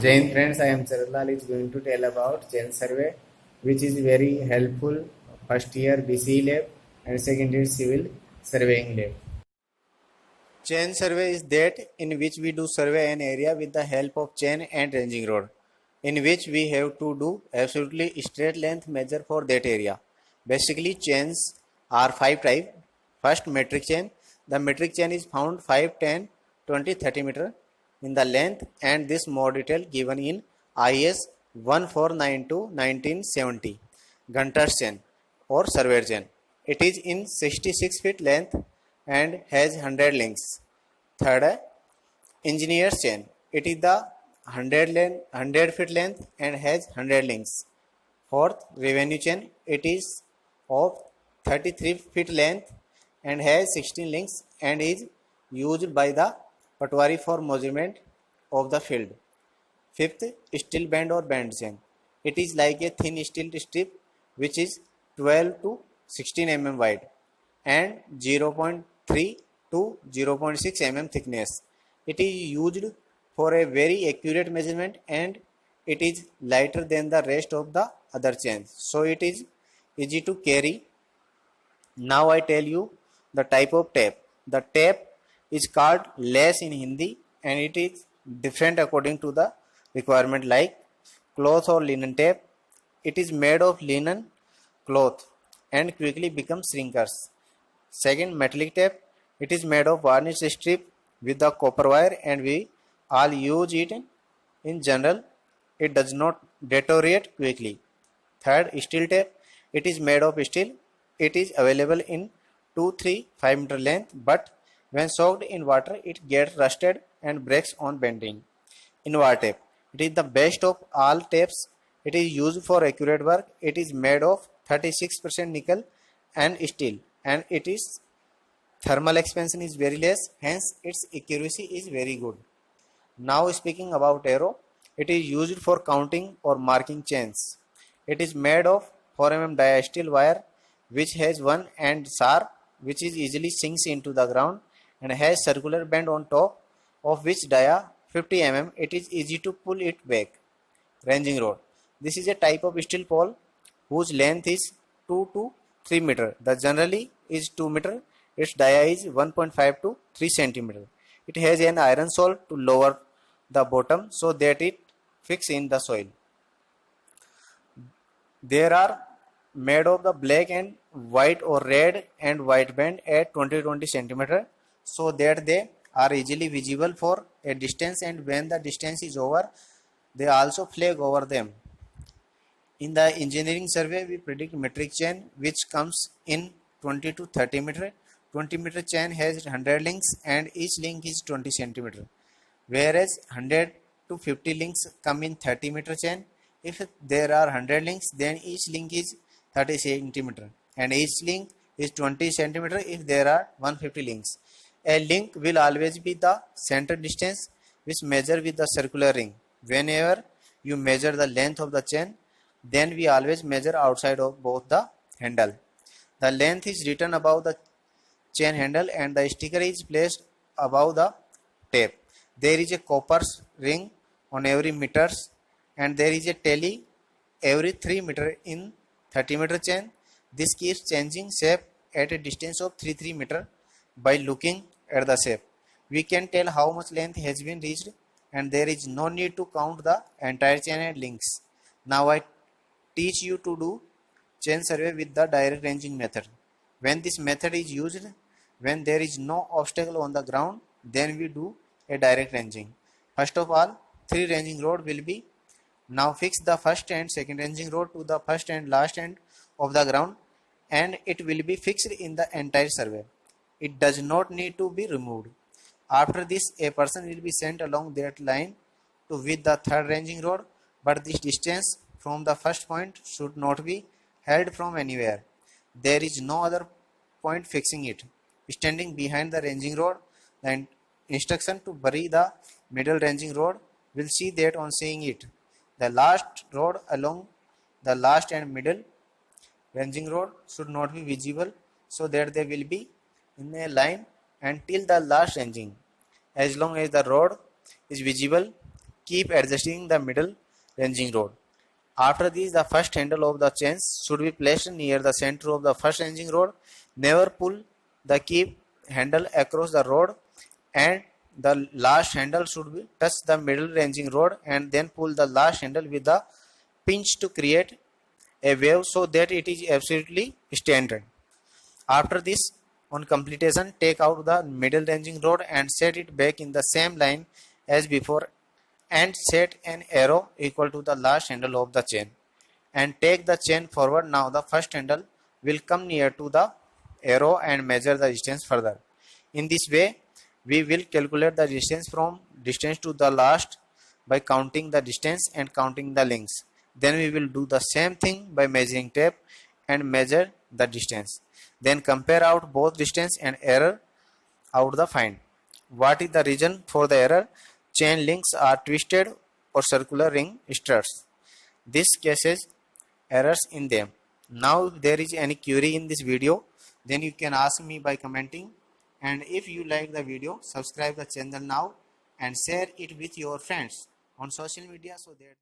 Jain friends, I am Charulal is going to tell about Jain survey, which is very helpful. First year BC lab and second year civil surveying lab. Chain survey is that in which we do survey an area with the help of chain and ranging rod, in which we have to do absolutely straight length measure for that area. Basically, chains are 5 types. First, metric chain. The metric chain is found 5, 10, 20, 30 meter in the length, and this more detail given in IS 1492 1970. Gunter's chain or surveyor chain. It is in 66 feet length and has 100 links. Third, engineer's chain. It is the 100 feet length and has 100 links. Fourth, revenue chain. It is of 33 feet length and has 16 links and is used by the patwari for measurement of the field. Fifth, steel band or band chain. It is like a thin steel strip which is 12 to 16 mm wide and 0.3 to 0.6 mm thickness. It is used for a very accurate measurement and it is lighter than the rest of the other chains. So it is easy to carry. Now I tell you the type of tape. The tape is called lace in Hindi and it is different according to the requirement, like cloth or linen tape. It is made of linen cloth and quickly becomes shrinkers. Second, metallic tape. It is made of varnished strip with the copper wire and we all use it in general. It does not deteriorate quickly. Third, steel tape. It is made of steel. It is available in 2, 3, 5 meter length, but when soaked in water, it gets rusted and breaks on bending. Invar tape. It is the best of all tapes. It is used for accurate work. It is made of 36% nickel and steel, and it is thermal expansion is very less, hence its accuracy is very good. Now speaking about arrow, it is used for counting or marking chains. It is made of 4 mm diasteel wire which has one end sharp which is easily sinks into the ground and has circular bend on top of which dia 50 mm. It is easy to pull it back. Ranging rod. This is a type of steel pole whose length is 2 to 3 meter. The generally is 2 meter. Its dia is 1.5 to 3 centimeter. It has an iron sole to lower the bottom so that it fix in the soil. There are made of the black and white or red and white band at 20 centimeter so that they are easily visible for a distance, and when the distance is over they also flag over them. In the engineering survey we predict metric chain which comes in 20 to 30 meter. 20 meter chain has 100 links and each link is 20 centimeter, whereas 100 to 50 links come in 30 meter chain. If there are 100 links, then each link is 30 centimeter and each link is 20 centimeter if there are 150 links. A link will always be the center distance which measure with the circular ring. Whenever you measure the length of the chain, then we always measure outside of both the handle. The length is written above the chain handle and the sticker is placed above the tape. There is a copper ring on every meters and there is a tally every 3 meter in 30 meter chain. This keeps changing shape at a distance of 3 meter. By looking at the shape, we can tell how much length has been reached and there is no need to count the entire chain and links. Now I teach you to do chain survey with the direct ranging method. When this method is used, when there is no obstacle on the ground, then we do a direct ranging. First of all, 3 ranging rod will be now fix the first and second ranging rod to the first and last end of the ground and it will be fixed in the entire survey. It does not need to be removed. After this, a person will be sent along that line to with the third ranging rod, but this distance from the first point should not be held from anywhere. There is no other point fixing it. Standing behind the ranging rod, the instruction to bury the middle ranging rod will see that on seeing it. The last rod along the last and middle ranging rod should not be visible so that they will be in a line until the last ranging. As long as the rod is visible, keep adjusting the middle ranging rod. After this, the first handle of the chains should be placed near the center of the first ranging rod. Never pull the key handle across the rod, and the last handle should be touch the middle ranging rod, and then pull the last handle with the pinch to create a wave so that it is absolutely standard. After this, on completion, take out the middle ranging rod and set it back in the same line as before, and set an arrow equal to the last handle of the chain, and take the chain forward. Now the first handle will come near to the arrow and measure the distance further. In this way, we will calculate the distance from distance to the last by counting the distance and counting the links. Then we will do the same thing by measuring tape and measure the distance. Then compare out both distance and error out the find. What is the reason for the error? Chain links are twisted or circular ring struts. This causes errors in them. Now if there is any query in this video, then you can ask me by commenting, and if you like the video, subscribe the channel now and share it with your friends on social media so that